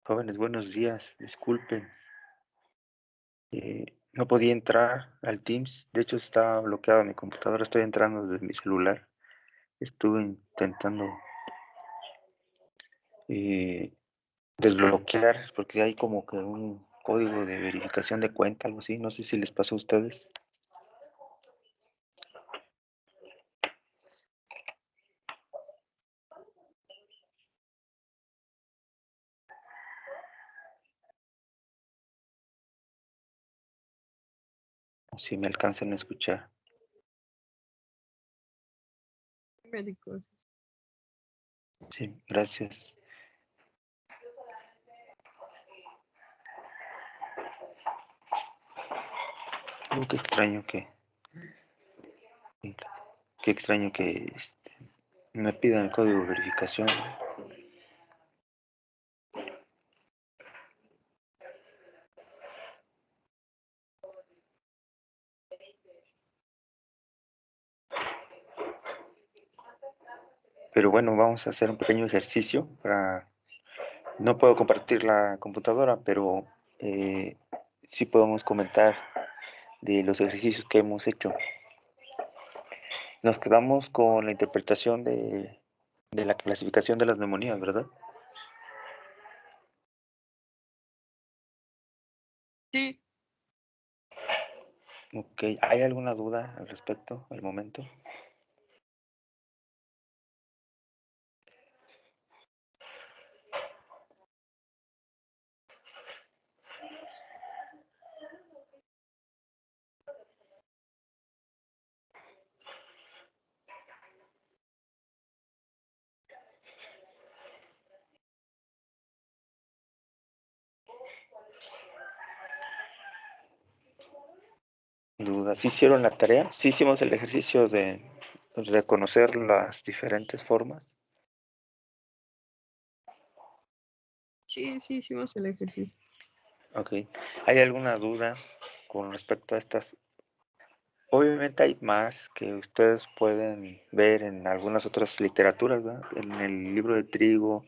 Jóvenes, buenos días. Disculpen, no podía entrar al Teams. De hecho, está bloqueada mi computadora. Estoy entrando desde mi celular. Estuve intentando eh, desbloquear porque hay como que un código de verificación de cuenta, algo así. No sé si les pasó a ustedes. O si me alcanzan a escuchar. Médicos. Sí, gracias. Qué extraño qué extraño que me pidan el código de verificación. Pero bueno, vamos a hacer un pequeño ejercicio para... No puedo compartir la computadora, pero sí podemos comentar de los ejercicios que hemos hecho. Nos quedamos con la interpretación de la clasificación de las neumonías, ¿verdad? Sí, Ok, ¿hay alguna duda al respecto al momento? ¿Dudas? ¿Sí hicieron la tarea? ¿Sí hicimos el ejercicio de reconocer las diferentes formas? sí, hicimos el ejercicio. Ok. ¿Hay alguna duda con respecto a estas? Obviamente hay más que ustedes pueden ver en algunas otras literaturas, ¿verdad? En el libro de Trigo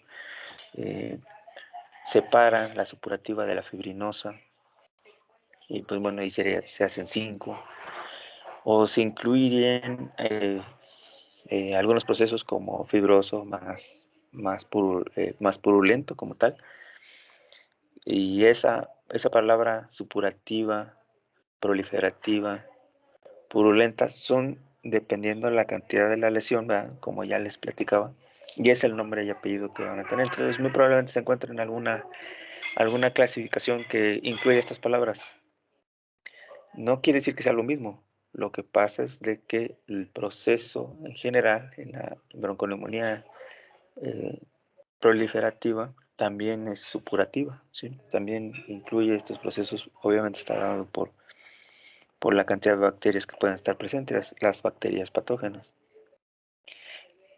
separan la supurativa de la fibrinosa y pues bueno, ahí se hacen 5. O se incluyen algunos procesos como fibroso más purulento como tal. Y esa palabra supurativa, proliferativa, purulentas son dependiendo de la cantidad de la lesión, ¿verdad? Como ya les platicaba, y es el nombre y apellido que van a tener. Entonces, muy probablemente se encuentren alguna clasificación que incluya estas palabras. No quiere decir que sea lo mismo. Lo que pasa es de que el proceso en general en la bronconeumonía eh, proliferativa también es supurativa, ¿sí? También incluye estos procesos, obviamente está dado por la cantidad de bacterias que pueden estar presentes, las bacterias patógenas.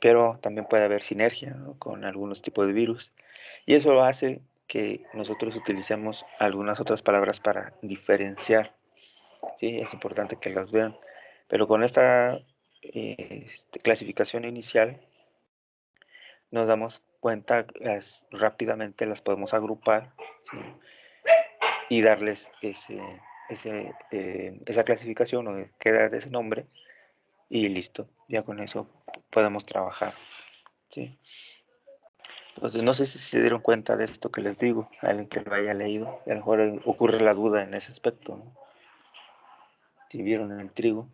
Pero también puede haber sinergia, ¿no?, con algunos tipos de virus. Y eso hace que nosotros utilicemos algunas otras palabras para diferenciar, ¿sí? Es importante que las vean. Pero con esta clasificación inicial nos damos cuenta, rápidamente las podemos agrupar, ¿sí?, y darles esa clasificación o queda de ese nombre y listo. Ya con eso podemos trabajar, ¿sí? Entonces, no sé si se dieron cuenta de esto que les digo, alguien que lo haya leído, y a lo mejor ocurre la duda en ese aspecto, ¿no? Si vieron en el Trigo.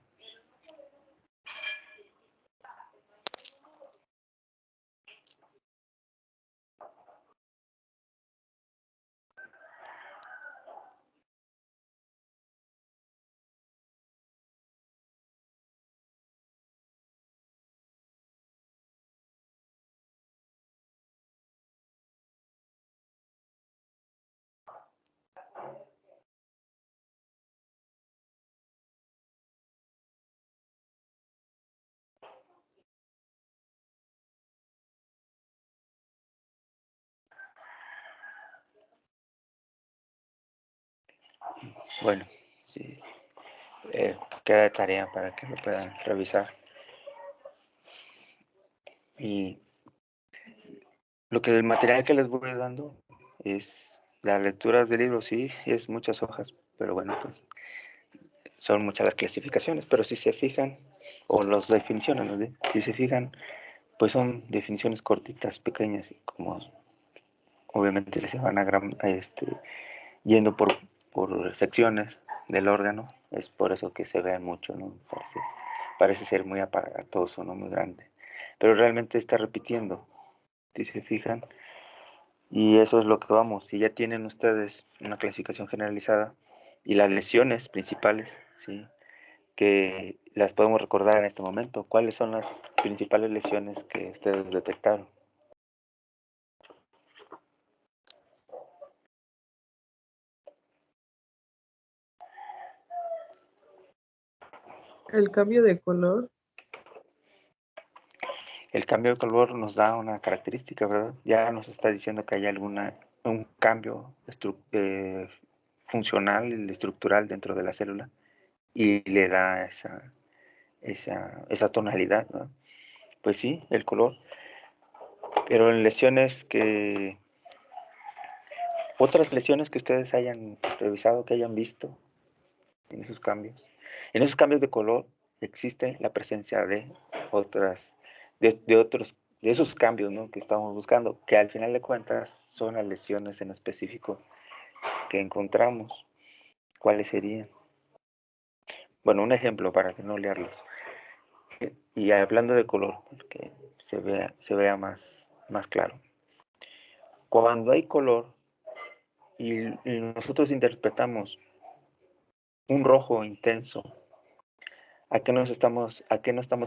Bueno, sí, queda de tarea para que lo puedan revisar. Y el material que les voy dando es las lecturas de libros, sí, es muchas hojas, pero bueno, pues son muchas las clasificaciones, pero si se fijan, o las definiciones, ¿no? Si se fijan, pues son definiciones cortitas, pequeñas, y como obviamente se van yendo por secciones del órgano, es por eso que se ve mucho, ¿no? Parece ser muy aparatoso, ¿no? Muy grande, pero realmente está repitiendo, si se fijan, y eso es lo que vamos. Si ya tienen ustedes una clasificación generalizada y las lesiones principales, ¿sí? Que las podemos recordar en este momento. ¿Cuáles son las principales lesiones que ustedes detectaron? El cambio de color. El cambio de color nos da una característica, ¿verdad? Ya nos está diciendo que hay un cambio funcional y estructural dentro de la célula y le da esa tonalidad, ¿no? Pues sí, el color. Pero en otras lesiones que ustedes hayan revisado, que hayan visto en esos cambios. En esos cambios de color existe la presencia de de esos cambios, ¿no? Que estamos buscando, que al final de cuentas son las lesiones en específico que encontramos. ¿Cuáles serían? Bueno, un ejemplo para que no leerlos. Y hablando de color, que se vea más claro. Cuando hay color y nosotros interpretamos un rojo intenso, a qué nos estamos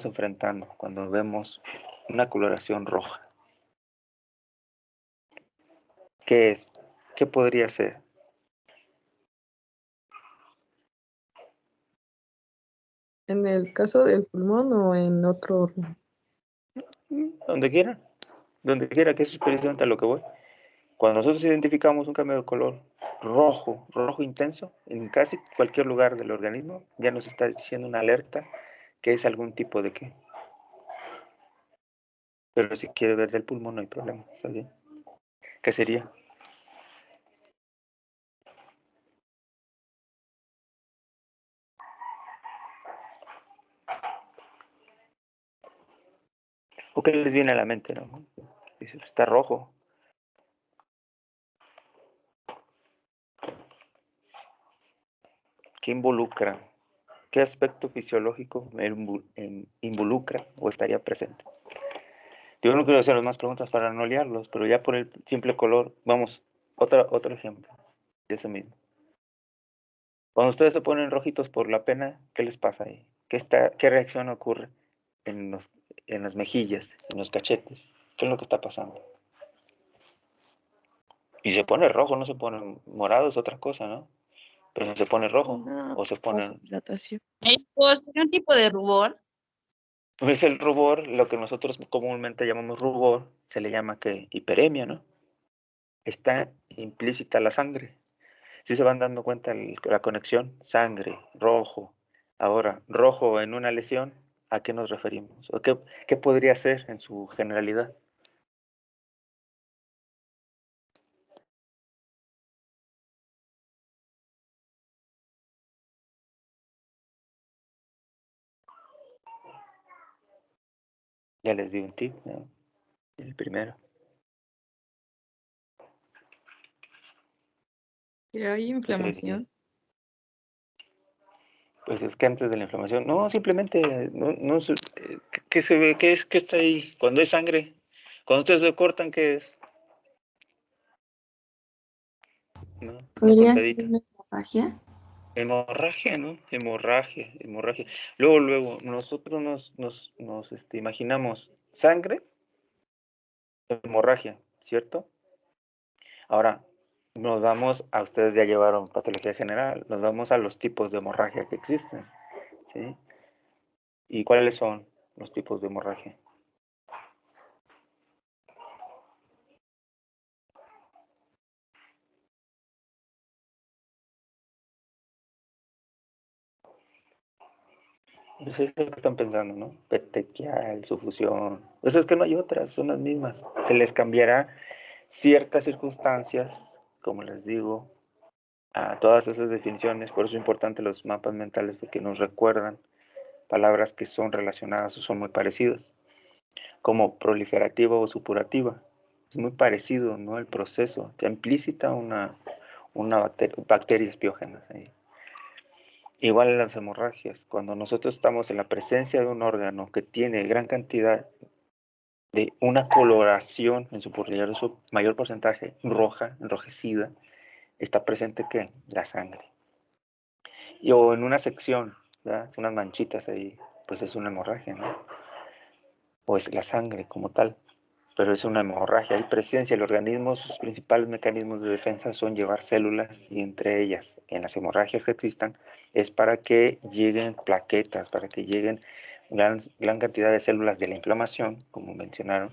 enfrentando cuando vemos una coloración roja? ¿Qué es? ¿Qué podría ser? En el caso del pulmón o en otro órgano. Donde quiera, que eso es precisamente a lo que voy. Cuando nosotros identificamos un cambio de color rojo intenso, en casi cualquier lugar del organismo, ya nos está diciendo una alerta que es algún tipo de qué. Pero si quiere ver del pulmón no hay problema, ¿está bien? ¿Qué sería? ¿O qué les viene a la mente, no? Dice, está rojo. ¿Qué involucra? ¿Qué aspecto fisiológico involucra o estaría presente? Yo no quiero hacer más preguntas para no liarlos, pero ya por el simple color, vamos, otro ejemplo de eso mismo. Cuando ustedes se ponen rojitos por la pena, ¿qué les pasa ahí? ¿Qué reacción ocurre en, en las mejillas, en los cachetes? ¿Qué es lo que está pasando? Y se pone rojo, no se pone morado, es otra cosa, ¿no? Pero se pone rojo Una o se pone... vasodilatación. Pues un tipo de rubor. Pues el rubor, lo que nosotros comúnmente llamamos rubor, se le llama que hiperemia, ¿no? Está implícita la sangre. Si se van dando cuenta la conexión, sangre, rojo. Ahora, rojo en una lesión, ¿a qué nos referimos? ¿O qué podría ser en su generalidad? Ya les di un tip, ¿no? El primero. Que hay ¿Qué sería? inflamación. Pues es que antes de la inflamación, no, simplemente, no, ¿qué se ve? ¿Qué está ahí? Cuando es sangre, cuando ustedes lo cortan, ¿qué es? ¿No? Una ¿Podría ser cortadita. una hemorragia? Hemorragia, ¿no? Hemorragia. Luego, nosotros nos imaginamos sangre, hemorragia, ¿cierto? Ahora, nos vamos, a ustedes ya llevaron patología general, nos vamos a los tipos de hemorragia que existen, ¿sí? ¿Y cuáles son los tipos de hemorragia? Pues es lo que están pensando, ¿no? Petequial, sufusión. Pues es que no hay otras, son las mismas. Se les cambiará ciertas circunstancias como les digo, a todas esas definiciones. Por eso es importante los mapas mentales, porque nos recuerdan palabras que son relacionadas o son muy parecidas, como proliferativa o supurativa. Es muy parecido, ¿no? El proceso, ya implícita una bacterias biógenas ahí. Igual en las hemorragias, cuando nosotros estamos en la presencia de un órgano que tiene gran cantidad de una coloración en su mayor porcentaje roja, enrojecida, está presente ¿qué? La sangre. O en una sección, ¿verdad? Unas manchitas ahí, pues es una hemorragia, ¿no? O es la sangre como tal, pero es una hemorragia. Hay presencia, el organismo, sus principales mecanismos de defensa son llevar células, y entre ellas, en las hemorragias que existan, es para que lleguen plaquetas, para que lleguen gran cantidad de células de la inflamación, como mencionaron.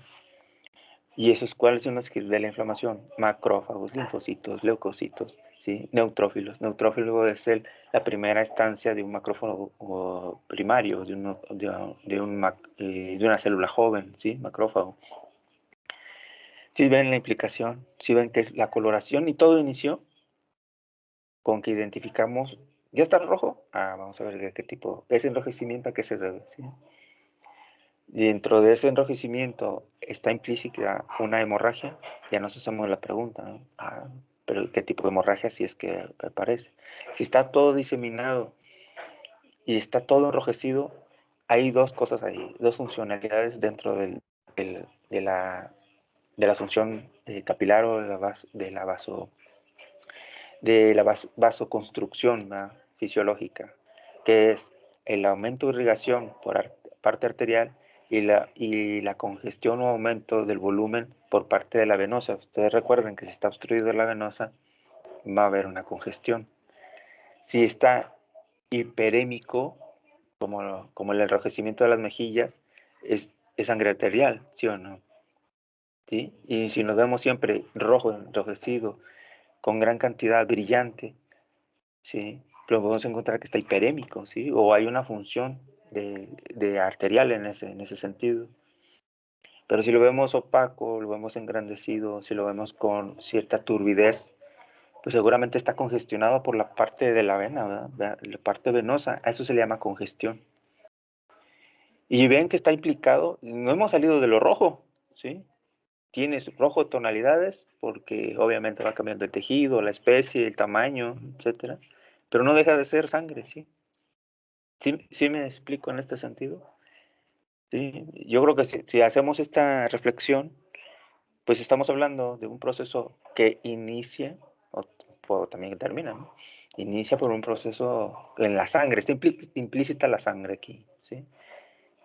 ¿Y esos cuáles son los que de la inflamación? Macrófagos, linfocitos, leucocitos, ¿sí? Neutrófilos. Neutrófilo es la primera instancia de un macrófago primario, de una célula joven, ¿sí? Macrófago. ¿Sí ven la implicación? ¿Sí ven que es la coloración? Y todo inició con que identificamos, ¿ya está rojo? Vamos a ver de qué tipo, ese enrojecimiento a qué se debe, ¿sí? Y dentro de ese enrojecimiento está implícita una hemorragia, ya nos hacemos la pregunta, ¿no? Pero ¿qué tipo de hemorragia si es que aparece? Si está todo diseminado y está todo enrojecido, hay dos cosas ahí, dos funcionalidades dentro de la función capilar o de la vasoconstrucción, ¿no? Fisiológica, que es el aumento de irrigación por parte arterial y la congestión o aumento del volumen por parte de la venosa. Ustedes recuerden que si está obstruida la venosa, va a haber una congestión. Si está hiperémico, como el enrojecimiento de las mejillas, es sangre arterial, ¿sí o no? ¿Sí? Y si nos vemos siempre rojo, enrojecido, con gran cantidad brillante, ¿sí? Pero podemos encontrar que está hiperémico, ¿sí? O hay una función de arterial en ese sentido. Pero si lo vemos opaco, lo vemos engrandecido, si lo vemos con cierta turbidez, pues seguramente está congestionado por la parte de la vena, ¿verdad? La parte venosa, a eso se le llama congestión. Y ven que está implicado, no hemos salido de lo rojo, ¿sí? Tiene rojo tonalidades porque obviamente va cambiando el tejido, la especie, el tamaño, etcétera, pero no deja de ser sangre, ¿sí? ¿Sí me explico en este sentido? Sí, yo creo que si hacemos esta reflexión, pues estamos hablando de un proceso que inicia, o también termina, ¿no? Inicia por un proceso en la sangre, está implícita la sangre aquí, ¿sí?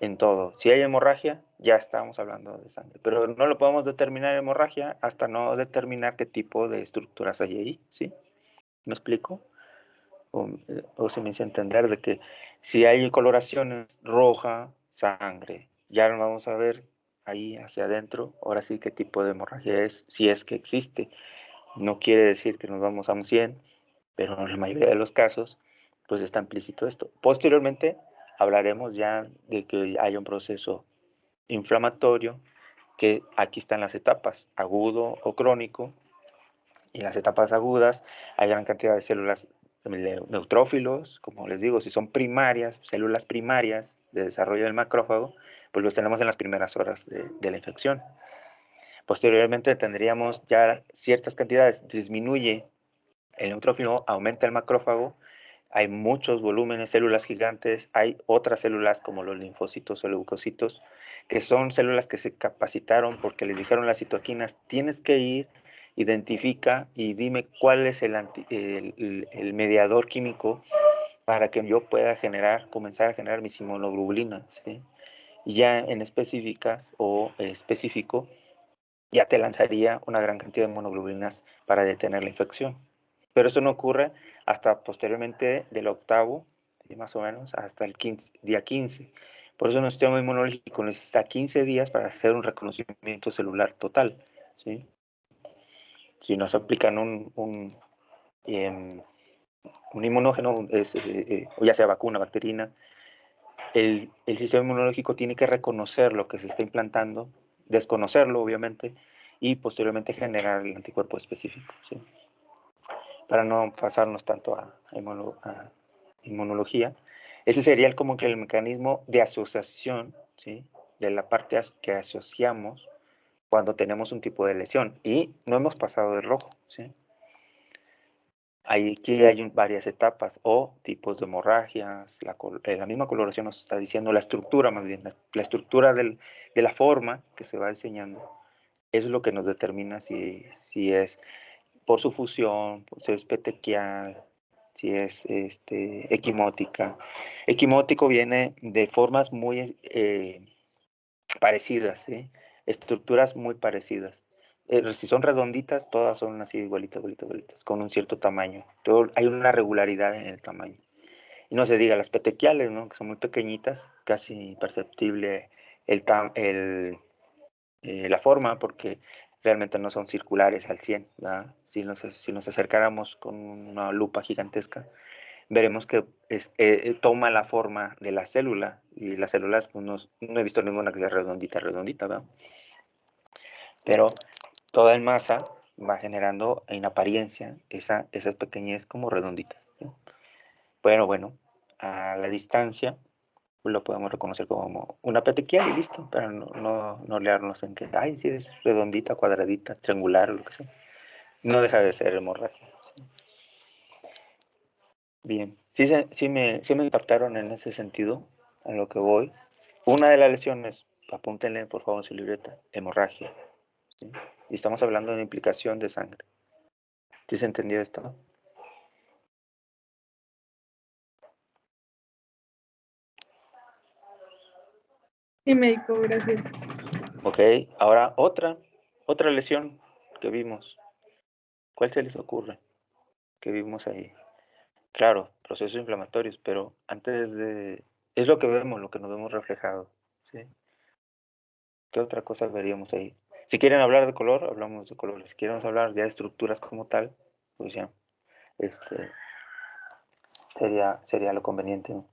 En todo. Si hay hemorragia, ya estamos hablando de sangre, pero no lo podemos determinar hemorragia hasta no determinar qué tipo de estructuras hay ahí, ¿sí? ¿Me explico? O se me hizo entender de que si hay coloraciones roja, sangre, ya lo vamos a ver ahí hacia adentro, ahora sí qué tipo de hemorragia es, si es que existe. No quiere decir que nos vamos a un 100, pero en la mayoría de los casos, pues está implícito esto. Posteriormente hablaremos ya de que hay un proceso inflamatorio, que aquí están las etapas, agudo o crónico. Y en las etapas agudas hay gran cantidad de células neutrófilos, como les digo, si son primarias, células primarias de desarrollo del macrófago, pues los tenemos en las primeras horas de la infección. Posteriormente tendríamos ya ciertas cantidades, disminuye el neutrófilo, aumenta el macrófago, hay muchos volúmenes, células gigantes, hay otras células como los linfocitos o leucocitos, que son células que se capacitaron porque les dijeron las citoquinas, tienes que ir, identifica y dime cuál es el mediador químico para que yo pueda comenzar a generar mis inmunoglobulinas, ¿sí? Y ya en específicas o específico, ya te lanzaría una gran cantidad de inmunoglobulinas para detener la infección. Pero eso no ocurre hasta posteriormente del octavo, más o menos, hasta el día 15. Por eso nuestro sistema inmunológico necesita 15 días para hacer un reconocimiento celular total, ¿sí? Si nos aplican un inmunógeno, ya sea vacuna, bacterina, el sistema inmunológico tiene que reconocer lo que se está implantando, desconocerlo, obviamente, y posteriormente generar el anticuerpo específico, ¿sí? para no pasarnos tanto a inmunología, ese sería como que el mecanismo de asociación, ¿sí? De la parte que asociamos cuando tenemos un tipo de lesión y no hemos pasado de rojo, ¿sí? Aquí hay varias etapas o tipos de hemorragias, la misma coloración nos está diciendo, la estructura más bien, la estructura de la forma que se va diseñando es lo que nos determina si es por su fusión, si es petequial, si es equimótica. Equimótico viene de formas muy parecidas, ¿sí? Estructuras muy parecidas. Si son redonditas, todas son así igualitas, igualitas, igualitas, con un cierto tamaño. Hay una regularidad en el tamaño. Y no se diga las petequiales, ¿no? Que son muy pequeñitas, casi imperceptible la forma, porque realmente no son circulares al 100, ¿verdad? Si nos acercáramos con una lupa gigantesca, veremos que toma la forma de la célula, y las células, pues no he visto ninguna que sea redondita, redondita, ¿verdad? Pero toda en masa va generando en apariencia esas pequeñez como redonditas, ¿sí? Bueno, a la distancia lo podemos reconocer como una petequial y listo, para no leernos en que, ay, sí, es redondita, cuadradita, triangular, o lo que sea. No deja de ser hemorragia. ¿Sí? Bien, sí me captaron en ese sentido, a lo que voy. Una de las lesiones, apúntenle por favor en su libreta, hemorragia. ¿Sí? Y estamos hablando de implicación de sangre. ¿Sí se entendió esto? Sí, médico, gracias. Ok, ahora otra lesión que vimos. ¿Cuál se les ocurre que vimos ahí? Claro, procesos inflamatorios, pero antes de... Es lo que vemos, lo que nos vemos reflejado, ¿sí? ¿Qué otra cosa veríamos ahí? Si quieren hablar de color, hablamos de colores. Si quieren hablar ya de estructuras como tal, pues ya, este, sería lo conveniente, ¿no?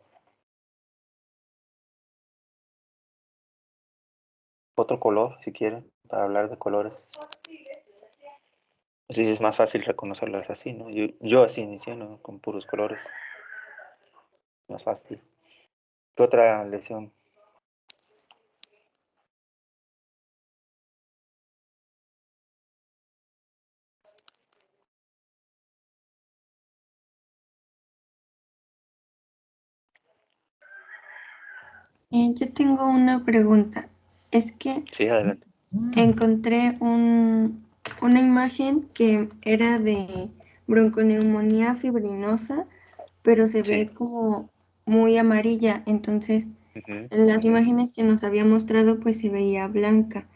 Otro color, si quieren, para hablar de colores. Así es más fácil reconocerlas así, ¿no? Yo así inicié, ¿no? Con puros colores. Más fácil. ¿Qué otra lesión? Yo tengo una pregunta. Es que Sí, adelante. encontré una imagen que era de bronconeumonía fibrinosa, pero se Sí. ve como muy amarilla. Entonces, Ujú, en las ujú, imágenes que nos había mostrado, pues se veía blanca.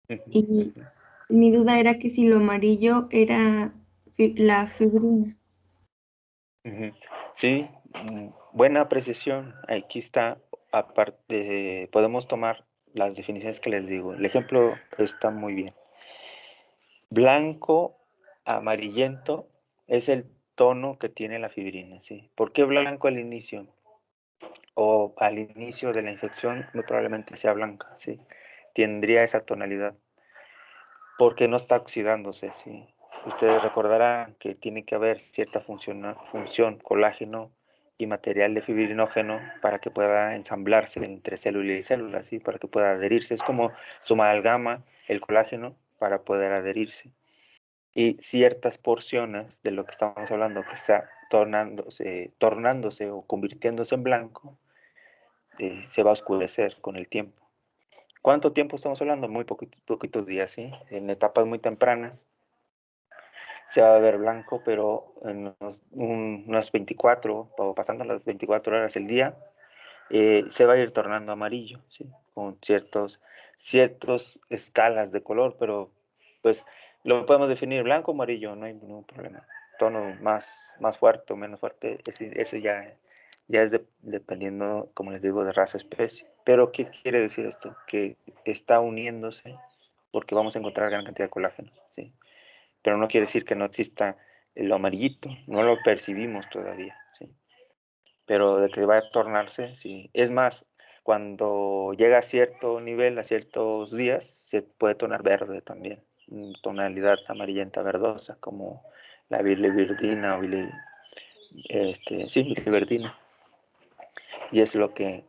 ujú, Y ujú. mi duda era que si lo amarillo era la fibrina. Ujú. Sí, buena precisión. Aquí está, aparte, podemos tomar las definiciones que les digo. El ejemplo está muy bien. Blanco, amarillento es el tono que tiene la fibrina, ¿sí? ¿Por qué blanco al inicio? O al inicio de la infección muy probablemente sea blanca, ¿sí? Tendría esa tonalidad porque no está oxidándose, ¿sí? Ustedes recordarán que tiene que haber cierta función colágeno y material de fibrinógeno para que pueda ensamblarse entre célula y célula, ¿sí? Para que pueda adherirse. Es como su amalgama, el colágeno, para poder adherirse. Y ciertas porciones de lo que estamos hablando, que está tornándose o convirtiéndose en blanco, se va a oscurecer con el tiempo. ¿Cuánto tiempo estamos hablando? Muy poquitos días, ¿sí? En etapas muy tempranas se va a ver blanco, pero en unas 24, o pasando las 24 horas del día, se va a ir tornando amarillo, ¿sí? Con ciertos escalas de color, pero pues lo podemos definir blanco o amarillo, no hay ningún problema. Tono más fuerte o menos fuerte, eso ya es dependiendo, como les digo, de raza especie. Pero ¿qué quiere decir esto? Que está uniéndose porque vamos a encontrar gran cantidad de colágeno, ¿sí? Pero no quiere decir que no exista lo amarillito, no lo percibimos todavía, ¿sí? Pero de que va a tornarse, sí. Es más, cuando llega a cierto nivel, a ciertos días, se puede tornar verde también, tonalidad amarillenta verdosa, como la biliverdina o biliverdina. Y es lo que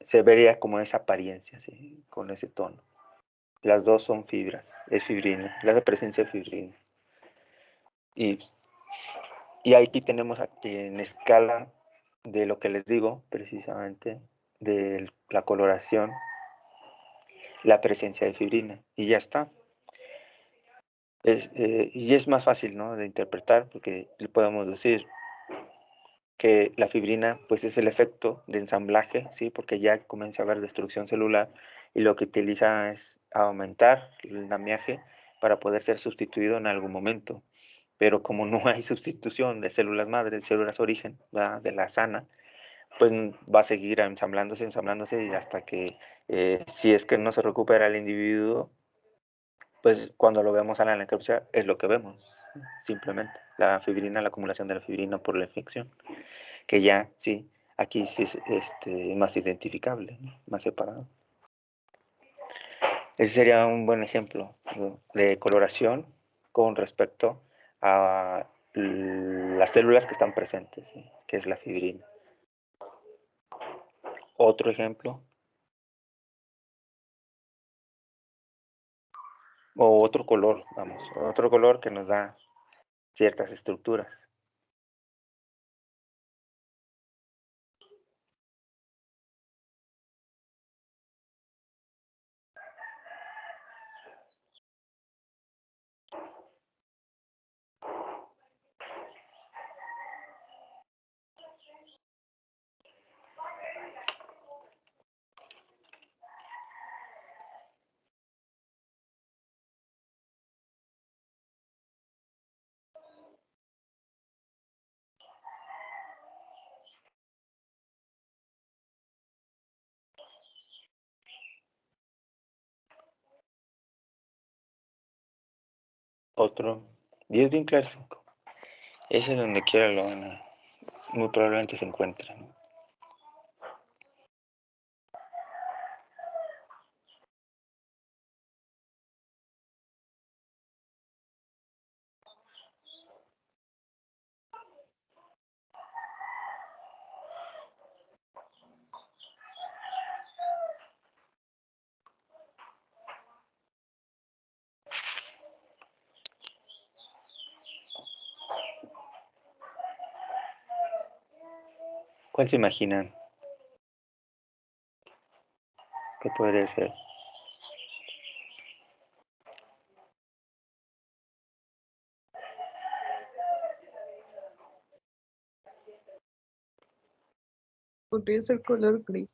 se vería como esa apariencia, ¿sí? Con ese tono. Las dos son fibras, es fibrina, la presencia de fibrina. Y aquí tenemos en escala de lo que les digo, precisamente, de la coloración, la presencia de fibrina. Y ya está. Y es más fácil, ¿no?, de interpretar, porque le podemos decir que la fibrina pues es el efecto de ensamblaje, ¿sí? Porque ya comienza a haber destrucción celular y lo que utiliza es aumentar el andamiaje para poder ser sustituido en algún momento. Pero como no hay sustitución de células madre, de células origen, ¿verdad?, de la sana, pues va a seguir ensamblándose y hasta que si es que no se recupera el individuo, pues cuando lo vemos a la necropsia es lo que vemos, simplemente la fibrina, la acumulación de la fibrina por la infección, que ya sí, aquí sí es más identificable, ¿no?, más separado. Ese sería un buen ejemplo, ¿no?, de coloración con respecto a las células que están presentes, ¿sí?, que es la fibrina. Otro ejemplo, o otro color, vamos, otro color que nos da ciertas estructuras. Otro, y es bien clásico, ese donde quiera lo van a, muy probablemente se encuentre, ¿no? ¿Cuál se imaginan que podría ser? Podría ser color gris.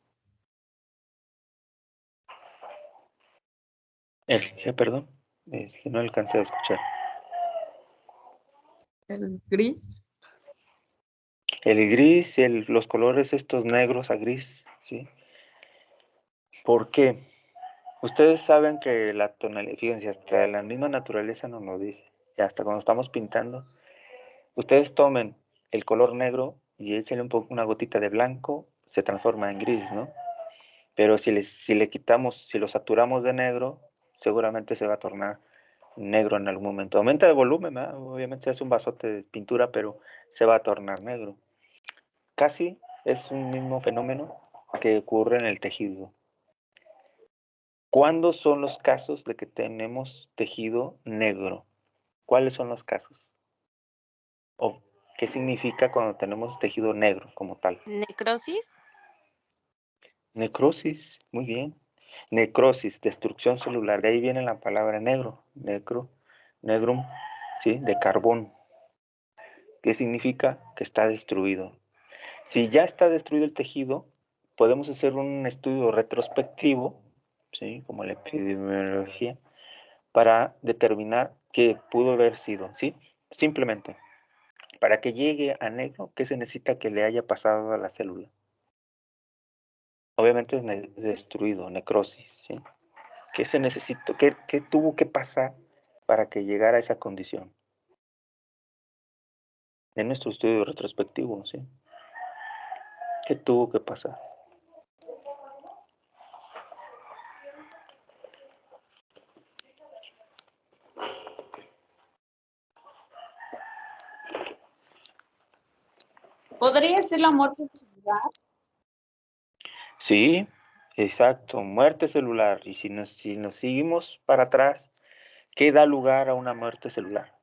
Perdón, que no alcancé a escuchar. El gris. El gris, los colores estos negros a gris, ¿sí? ¿Por qué? Ustedes saben que la tonalidad, fíjense, hasta la misma naturaleza nos lo dice, y hasta cuando estamos pintando, ustedes tomen el color negro y échenle un poco, una gotita de blanco, se transforma en gris, ¿no? Pero si le quitamos, si lo saturamos de negro, seguramente se va a tornar negro en algún momento. Aumenta de volumen, ¿verdad? Obviamente es un vasote de pintura, pero se va a tornar negro. Casi es un mismo fenómeno que ocurre en el tejido. ¿Cuándo son los casos de que tenemos tejido negro? ¿Cuáles son los casos? ¿O qué significa cuando tenemos tejido negro como tal? Necrosis. Necrosis, muy bien. Necrosis, destrucción celular. De ahí viene la palabra negro, negrum, ¿sí?, de carbón. ¿Qué significa? Que está destruido. Si ya está destruido el tejido, podemos hacer un estudio retrospectivo, ¿sí?, como la epidemiología, para determinar qué pudo haber sido, ¿sí? Simplemente, para que llegue a negro, ¿qué se necesita que le haya pasado a la célula? Obviamente es destruido, necrosis, ¿sí? ¿Qué se necesitó? ¿Qué tuvo que pasar para que llegara a esa condición? En nuestro estudio retrospectivo, ¿sí? ¿Qué tuvo que pasar? ¿Podría ser la muerte celular? Sí, exacto, muerte celular. Y si nos seguimos para atrás, ¿qué da lugar a una muerte celular?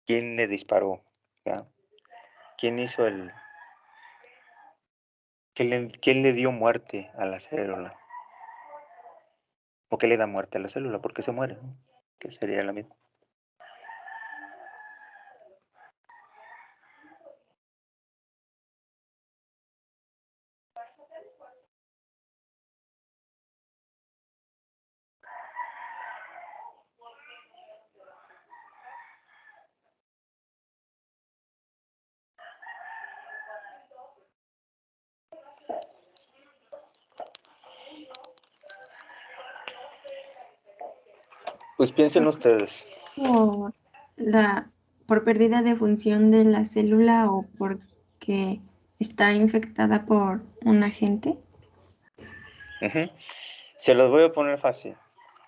¿Quién le disparó? ¿Ya? ¿Quién hizo quién le dio muerte a la célula? ¿O qué le da muerte a la célula? ¿Por qué se muere? ¿No? Que sería la misma. Pues piensen ustedes. Por por pérdida de función de la célula o porque está infectada por un agente. Ujú. Se los voy a poner fácil.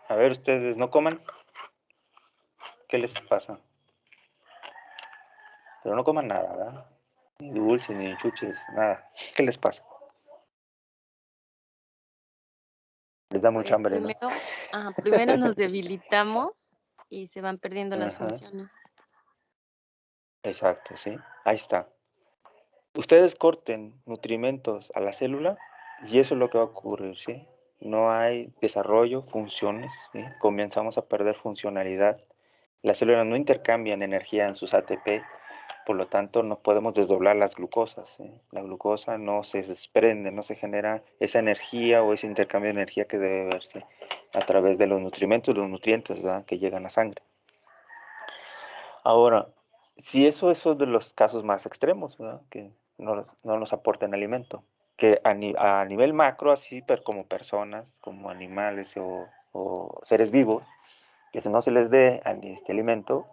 A ver, ustedes no coman. ¿Qué les pasa? Pero no coman nada, ¿verdad? Ni dulces, ni chuches, nada. ¿Qué les pasa? Les da mucha Pues hambre, ¿no? primero nos debilitamos y se van perdiendo las Ajá, funciones. exacto, sí. Ahí está. Ustedes corten nutrimentos a la célula y eso es lo que va a ocurrir, ¿sí? No hay desarrollo, funciones, ¿sí? Comenzamos a perder funcionalidad. Las células no intercambian energía en sus ATP, por lo tanto no podemos desdoblar las glucosas, ¿sí? La glucosa no se desprende, no se genera esa energía o ese intercambio de energía que debe verse a través de los nutrimentos, los nutrientes, ¿verdad? Que llegan a sangre. Ahora, si eso es de los casos más extremos, ¿verdad? Que no nos aporten alimento, que a nivel macro, así como personas, como animales o seres vivos, que si no se les dé este alimento,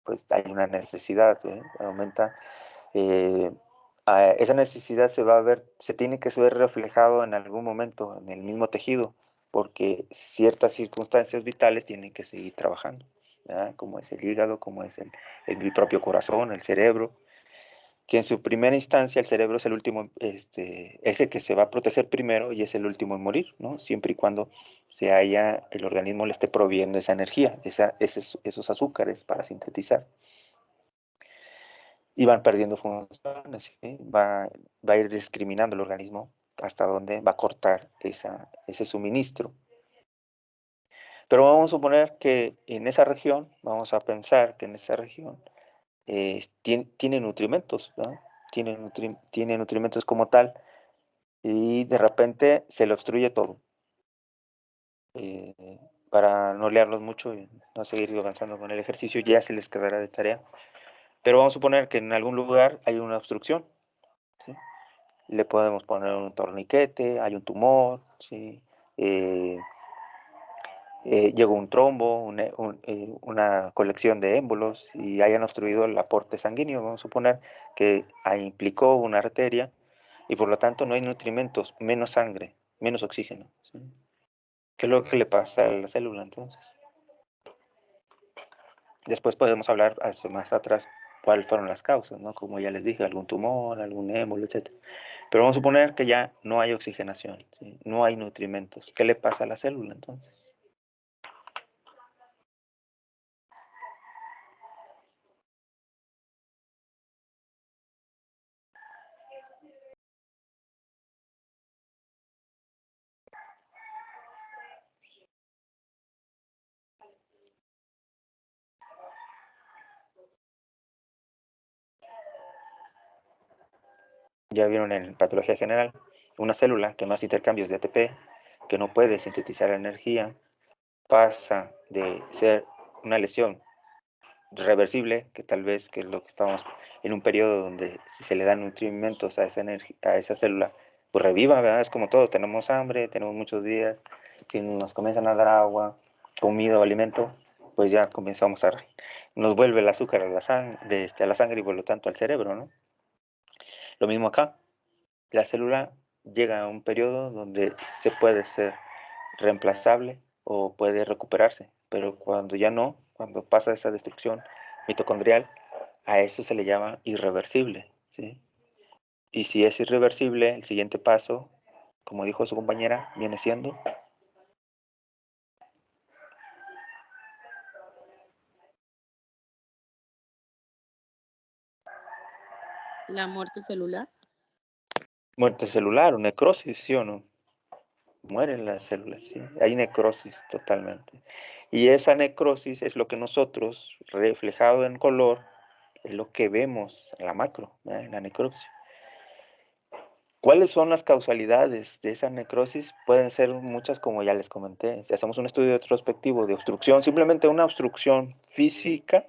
pues hay una necesidad, aumenta, eh, esa necesidad se va a ver, se tiene que ver reflejado en algún momento en el mismo tejido, porque ciertas circunstancias vitales tienen que seguir trabajando, ¿verdad? Como es el hígado, como es el propio corazón, el cerebro, que en su primera instancia el cerebro es el último, es el que se va a proteger primero y es el último en morir, ¿no? Siempre y cuando el organismo le esté proveyendo esa energía, esos azúcares para sintetizar. Y van perdiendo funciones, ¿sí? Va a ir discriminando el organismo hasta dónde va a cortar ese suministro. Pero vamos a suponer que en esa región, vamos a pensar que en esa región tiene nutrimentos, ¿no? Tiene nutrimentos como tal, y de repente se le obstruye todo. Para no liarlos mucho y no seguir avanzando con el ejercicio, ya se les quedará de tarea. Pero vamos a suponer que en algún lugar hay una obstrucción, ¿sí? Le podemos poner un torniquete, hay un tumor, ¿sí? Llegó un trombo, una colección de émbolos y hayan obstruido el aporte sanguíneo. Vamos a suponer que ahí implicó una arteria y por lo tanto no hay nutrimentos, menos sangre, menos oxígeno, ¿sí? ¿Qué es lo que le pasa a la célula entonces? Después podemos hablar más atrás cuáles fueron las causas, ¿no? Como ya les dije, algún tumor, algún émbolo, etc. Pero vamos a suponer que ya no hay oxigenación, ¿sí? No hay nutrimentos. ¿Qué le pasa a la célula entonces? Ya vieron en patología general, una célula que no hace intercambios de ATP, que no puede sintetizar energía, pasa de ser una lesión reversible, que tal vez que es lo que estamos en un periodo donde si se le dan nutrimentos a a esa célula, pues reviva, ¿verdad? Es como todo, tenemos hambre, tenemos muchos días, si nos comienzan a dar agua, comida o alimento, pues ya comenzamos nos vuelve el azúcar a a la sangre y por lo tanto al cerebro, ¿no? Lo mismo acá, la célula llega a un periodo donde se puede ser reemplazable o puede recuperarse, pero cuando ya no, cuando pasa esa destrucción mitocondrial, a eso se le llama irreversible, ¿sí? Y si es irreversible, el siguiente paso, como dijo su compañera, viene siendo La muerte celular. muerte celular o necrosis, ¿sí o no? Mueren las células, ¿sí? Hay necrosis totalmente. Y esa necrosis es lo que nosotros, reflejado en color, es lo que vemos en la macro, ¿verdad? En la necropsia. ¿Cuáles son las causalidades de esa necrosis? Pueden ser muchas, como ya les comenté. Si hacemos un estudio retrospectivo de obstrucción, simplemente una obstrucción física,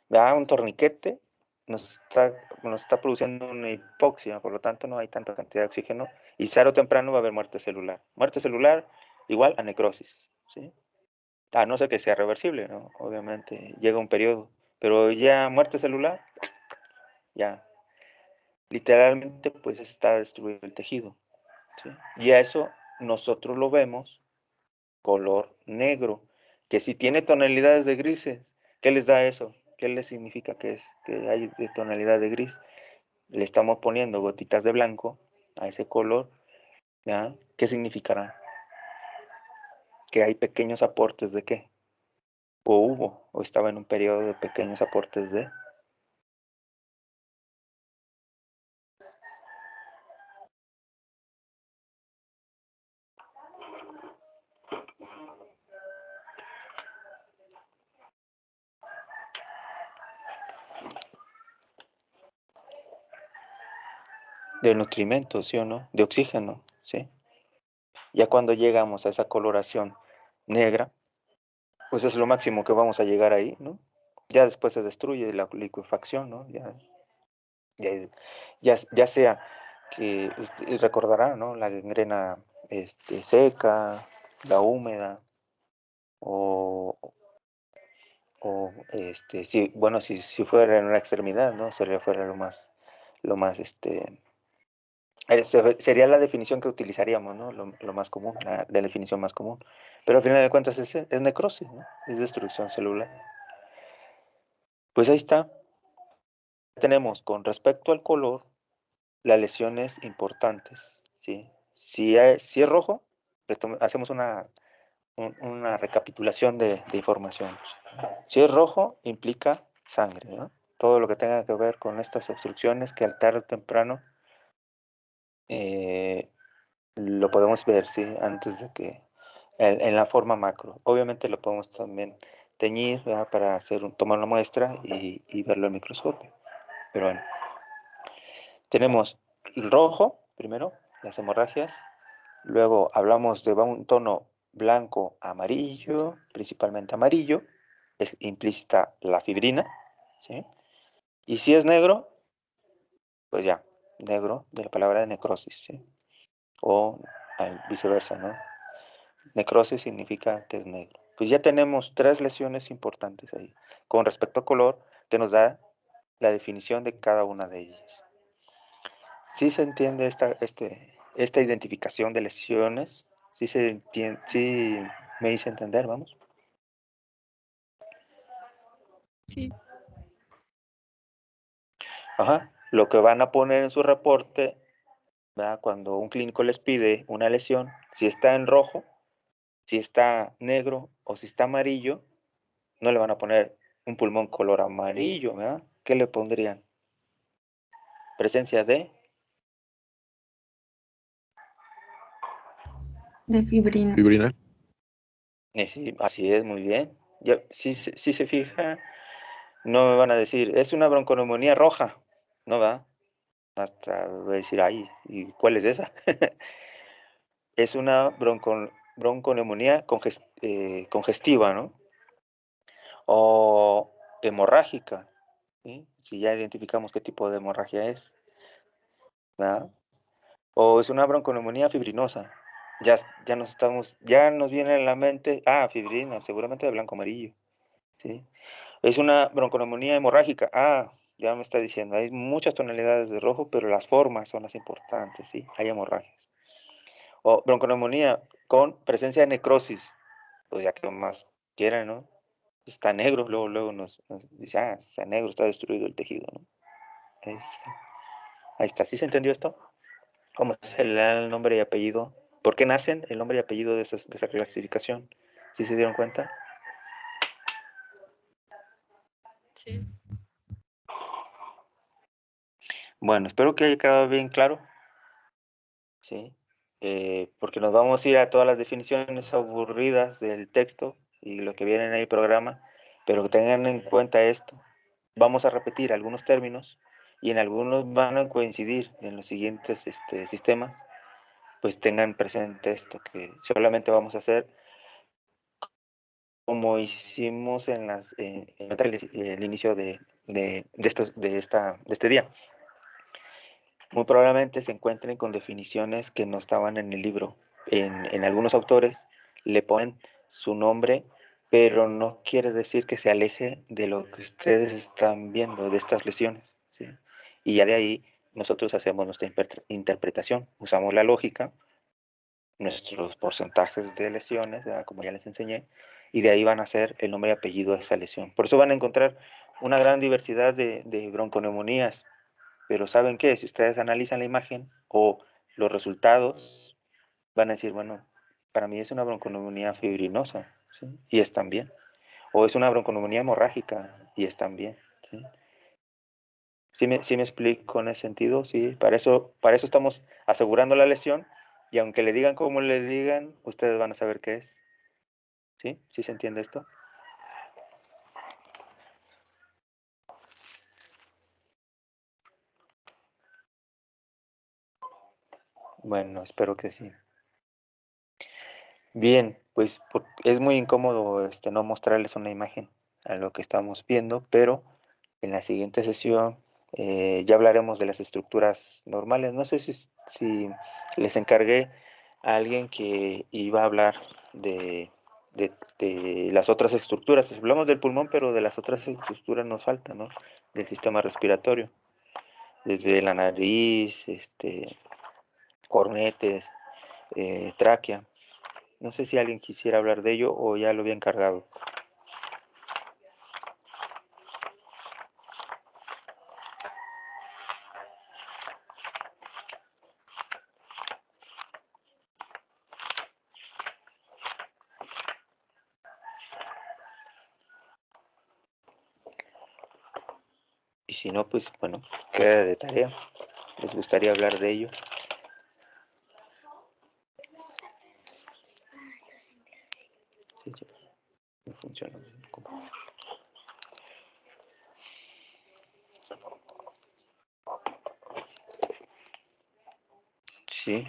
¿verdad? Un torniquete nos está produciendo una hipoxia, por lo tanto no hay tanta cantidad de oxígeno y tarde o temprano va a haber muerte celular. Muerte celular igual a necrosis, ¿sí? A no ser que sea reversible, ¿no? Obviamente llega un periodo, pero ya muerte celular, ya literalmente pues está destruido el tejido, ¿sí? Y a eso nosotros lo vemos color negro, que si tiene tonalidades de grises, ¿qué les da eso? ¿Qué les significa que hay de tonalidad de gris? Le estamos poniendo gotitas de blanco a ese color, ¿ya? ¿Qué significará? Que hay pequeños aportes de qué, o estaba en un periodo de pequeños aportes de nutrimentos, ¿sí o no? De oxígeno, ¿sí? Ya cuando llegamos a esa coloración negra, pues es lo máximo que vamos a llegar ahí, ¿no? Ya después se destruye la liquefacción, ¿no? Ya, ya sea que usted recordará, ¿no? La gangrena seca, la húmeda, o, sí, bueno, si fuera en una extremidad, ¿no? Fuera lo más, sería la definición que utilizaríamos, ¿no? Lo más común, la definición más común. Pero al final de cuentas es necrosis, ¿no? Es destrucción celular. Pues ahí está. Tenemos con respecto al color las lesiones importantes, ¿sí? Si es rojo, hacemos una recapitulación de información. Si es rojo, implica sangre, ¿no? Todo lo que tenga que ver con estas obstrucciones que al tarde o temprano lo podemos ver, ¿sí? Antes de que, en la forma macro. Obviamente lo podemos también teñir, ¿verdad? Para tomar una muestra y verlo en microscopio. Pero bueno, tenemos el rojo, primero, las hemorragias. Luego hablamos de un tono blanco amarillo, principalmente amarillo. Es implícita la fibrina, ¿sí? Y si es negro, pues ya, negro de la palabra de necrosis, ¿sí? O viceversa, ¿no? Necrosis significa que es negro. Pues ya tenemos 3 lesiones importantes ahí, con respecto a color, que nos da la definición de cada una de ellas. ¿Sí se entiende esta identificación de lesiones? ¿Sí se entiende? ¿Sí me hice entender, vamos? Sí. Ajá. Lo que van a poner en su reporte, ¿verdad? Cuando un clínico les pide una lesión, si está en rojo, si está negro o si está amarillo, no le van a poner un pulmón color amarillo, ¿verdad? ¿Qué le pondrían? Presencia de fibrina. Fibrina. Sí, así es, muy bien. Ya, si se fija, no me van a decir, es una bronconeumonía roja, ¿no va? Hasta voy a decir, ay, ¿y cuál es esa? Es una bronconeumonía congestiva, ¿no? O hemorrágica, ¿sí? Si ya identificamos qué tipo de hemorragia es, ¿verdad? O es una bronconeumonía fibrinosa. Ya nos viene a la mente, fibrina, seguramente de blanco amarillo, ¿sí? Es una bronconeumonía hemorrágica. Ya me está diciendo, hay muchas tonalidades de rojo, pero las formas son las importantes, ¿sí? Hay hemorragias. O bronconeumonía con presencia de necrosis, pues ya que más quieran, ¿no? está negro, luego nos dice, está negro, está destruido el tejido, ¿no? Ahí está, ¿sí se entendió esto? ¿Cómo se le da el nombre y apellido? ¿Por qué nacen el nombre y apellido de esa clasificación? ¿Sí se dieron cuenta? Sí. Bueno, espero que haya quedado bien claro. Sí. Porque nos vamos a ir a todas las definiciones aburridas del texto y lo que viene en el programa, pero tengan en cuenta esto. Vamos a repetir algunos términos y en algunos van a coincidir en los siguientes sistemas, pues tengan presente esto, que solamente vamos a hacer como hicimos en el inicio de este día. Muy probablemente se encuentren con definiciones que no estaban en el libro. En algunos autores le ponen su nombre, pero no quiere decir que se aleje de lo que ustedes están viendo, de estas lesiones, ¿sí? Y ya de ahí nosotros hacemos nuestra interpretación, usamos la lógica, nuestros porcentajes de lesiones, ¿verdad? Como ya les enseñé, y de ahí van a ser el nombre y apellido de esa lesión. Por eso van a encontrar una gran diversidad de bronconeumonías, pero ¿saben qué? Si ustedes analizan la imagen o los resultados, van a decir, bueno, para mí es una bronconeumonía fibrinosa, ¿sí? Y están bien. O es una bronconeumonía hemorrágica y están bien, ¿sí? ¿Sí me explico en ese sentido? Sí, para eso estamos asegurando la lesión y aunque le digan como le digan, ustedes van a saber qué es. ¿Sí? ¿Sí se entiende esto? Bueno, espero que sí. Bien, pues es muy incómodo no mostrarles una imagen a lo que estamos viendo, pero en la siguiente sesión ya hablaremos de las estructuras normales. No sé si les encargué a alguien que iba a hablar de las otras estructuras. Hablamos del pulmón, pero de las otras estructuras nos falta, ¿no? Del sistema respiratorio, desde la nariz, cornetes, tráquea. No sé si alguien quisiera hablar de ello o ya lo había encargado. Y si no, pues bueno, queda de tarea. ¿Les gustaría hablar de ello? Sí, sí, no funciona. Sí.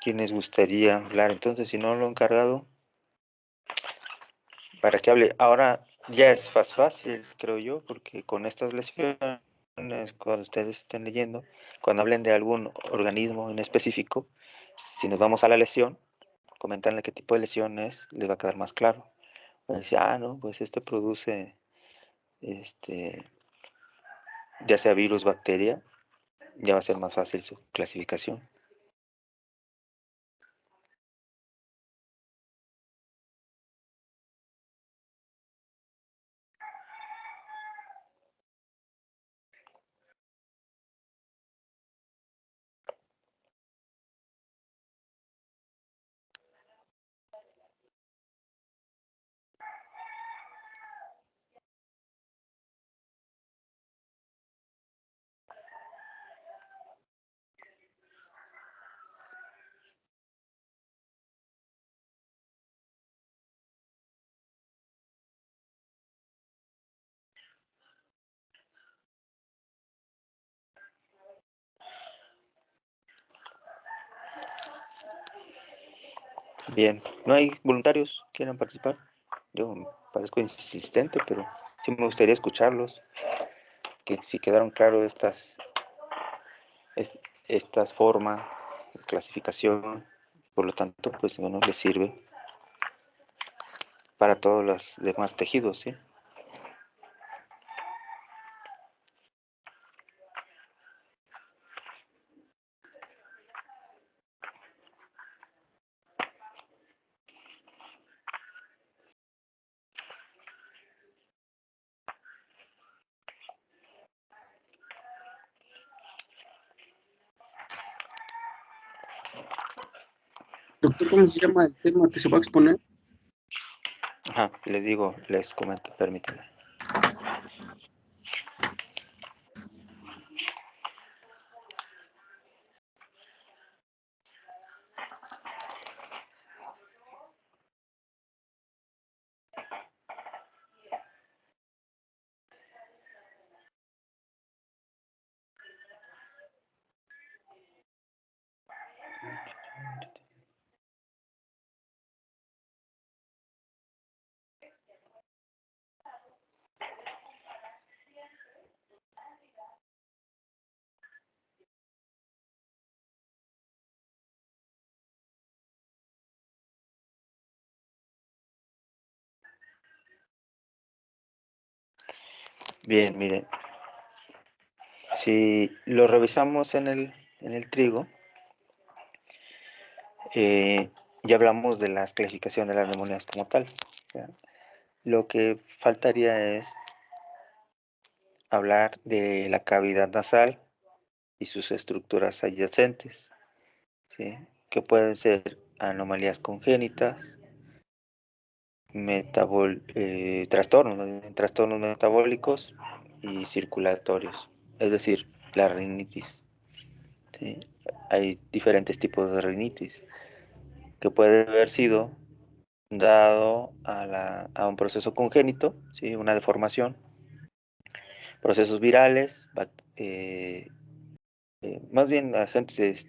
¿Quién les gustaría hablar? Entonces, si no lo he encargado, para que hable. Ahora ya es más fácil, creo yo, porque con estas lesiones, cuando ustedes estén leyendo, cuando hablen de algún organismo en específico, si nos vamos a la lesión, comentarle qué tipo de lesión es, les va a quedar más claro. Van a decir, no, pues produce, ya sea virus, bacteria, ya va a ser más fácil su clasificación. Bien, ¿no hay voluntarios que quieran participar? Yo parezco insistente, pero sí me gustaría escucharlos, que si quedaron claras estas formas de clasificación, por lo tanto, pues bueno, les sirve para todos los demás tejidos, ¿sí? Doctor, ¿cómo se llama el tema que se va a exponer? Ajá, les digo, les comento, permítanme. Bien, miren, si lo revisamos en el trigo, ya hablamos de las clasificaciones de las neumonías como tal. ¿Ya? Lo que faltaría es hablar de la cavidad nasal y sus estructuras adyacentes, ¿sí? Que pueden ser anomalías congénitas, trastornos metabólicos y circulatorios, es decir, la rinitis. ¿Sí? Hay diferentes tipos de rinitis que puede haber sido dado a un proceso congénito, ¿sí? Una deformación, procesos virales, más bien agentes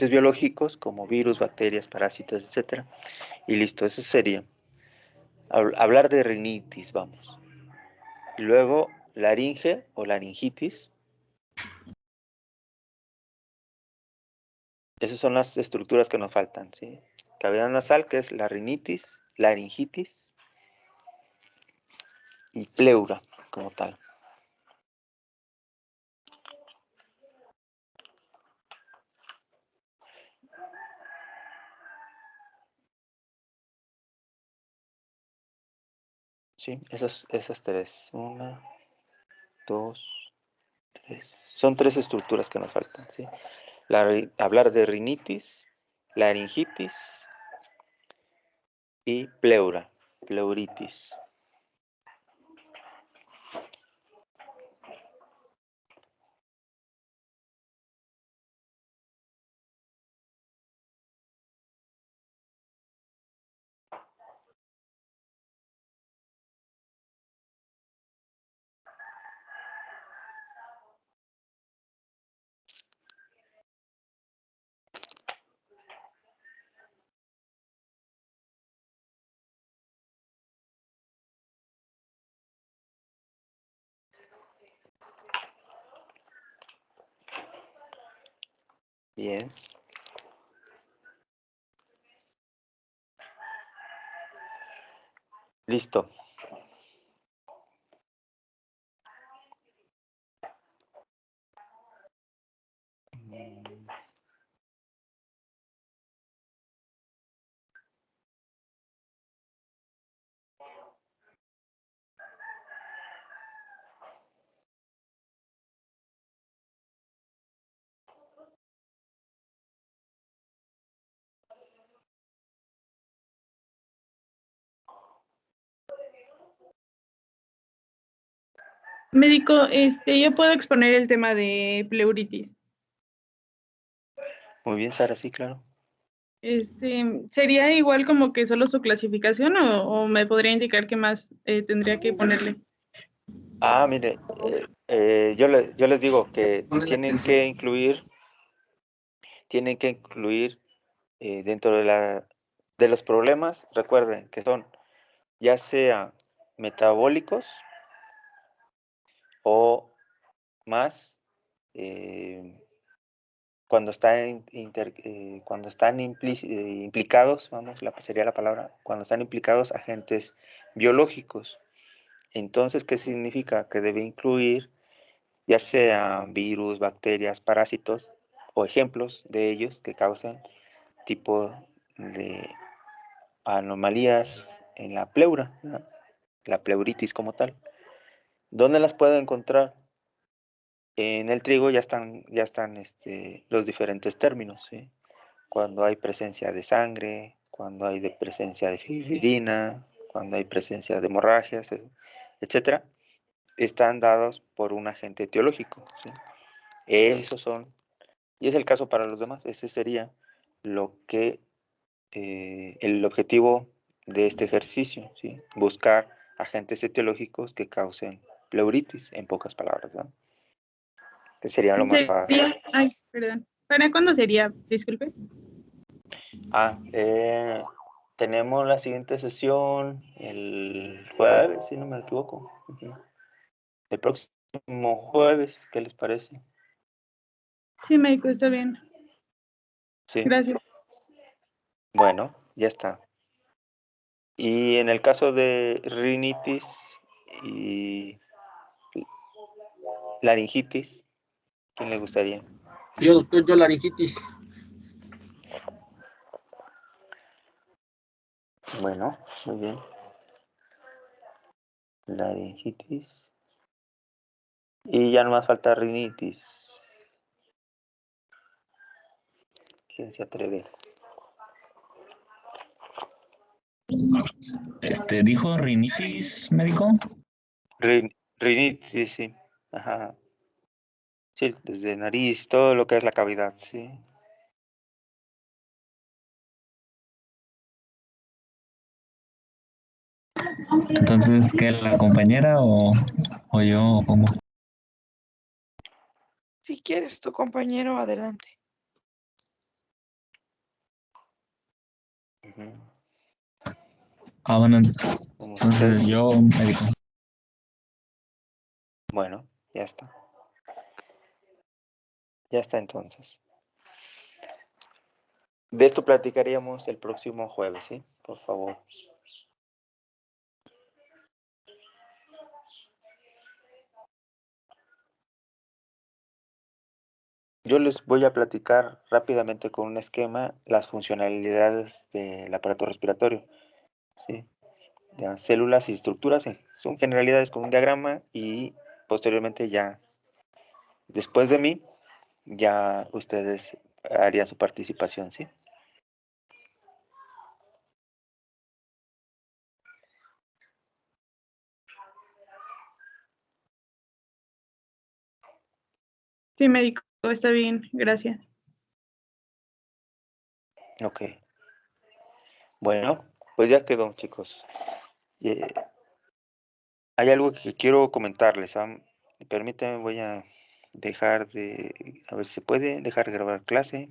biológicos como virus, bacterias, parásitos, etcétera. Y listo, eso sería. Hablar de rinitis, vamos. Y luego, laringe o laringitis. Esas son las estructuras que nos faltan, ¿sí? Cavidad nasal, que es la rinitis, laringitis y pleura, como tal. Sí, esas tres. Una, dos, tres. Son tres estructuras que nos faltan, ¿sí? Hablar de rinitis, laringitis y pleura, pleuritis. Bien. Listo. Médico, yo puedo exponer el tema de pleuritis. Muy bien, Sara, sí, claro. ¿Sería igual como que solo su clasificación o me podría indicar qué más tendría que ponerle? Ah, mire, yo les digo que tienen que incluir dentro de los problemas, recuerden que son ya sea metabólicos o más cuando cuando están implicados, vamos, sería la palabra, cuando están implicados agentes biológicos. Entonces, ¿qué significa? Que debe incluir ya sea virus, bacterias, parásitos o ejemplos de ellos que causan tipo de anomalías en la pleura, ¿verdad? La pleuritis como tal. ¿Dónde las puedo encontrar? En el trigo ya están los diferentes términos, ¿sí? cuando hay presencia de sangre, cuando hay presencia de fibrina, cuando hay presencia de hemorragias, etcétera, están dados por un agente etiológico, ¿sí? Esos son, y es el caso para los demás. Ese sería lo que el objetivo de este ejercicio, ¿sí? Buscar agentes etiológicos que causen pleuritis, en pocas palabras, ¿no? Que sería lo más fácil. Ay, perdón. ¿Para cuándo sería? Disculpe. Tenemos la siguiente sesión el jueves, si no me equivoco. El próximo jueves, ¿qué les parece? Sí, médico, está bien. Sí. Gracias. Bueno, ya está. Y en el caso de rinitis y laringitis, ¿quién le gustaría? Yo, doctor, yo laringitis. Bueno, muy bien. Laringitis. Y ya no más falta rinitis. ¿Quién se atreve? ¿Dijo rinitis, médico? Rinitis, sí. Ajá. Sí, desde nariz, todo lo que es la cavidad, sí. Entonces, ¿qué, la compañera o yo o cómo? Si quieres tu compañero, adelante. Ujú. Bueno, Como entonces ustedes. yo, médico. Bueno, ya está. Ya está entonces. De esto platicaríamos el próximo jueves, ¿sí? Por favor. Yo les voy a platicar rápidamente con un esquema las funcionalidades del aparato respiratorio, ¿sí? Ya, células y estructuras son generalidades con un diagrama y posteriormente ya, después de mí, ya ustedes harían su participación, ¿sí? Sí, médico, está bien. Gracias. Ok. Bueno, pues ya quedó, chicos. Eh, Hay algo que quiero comentarles. Permítanme, voy a dejar de... A ver si puede dejar de grabar clase.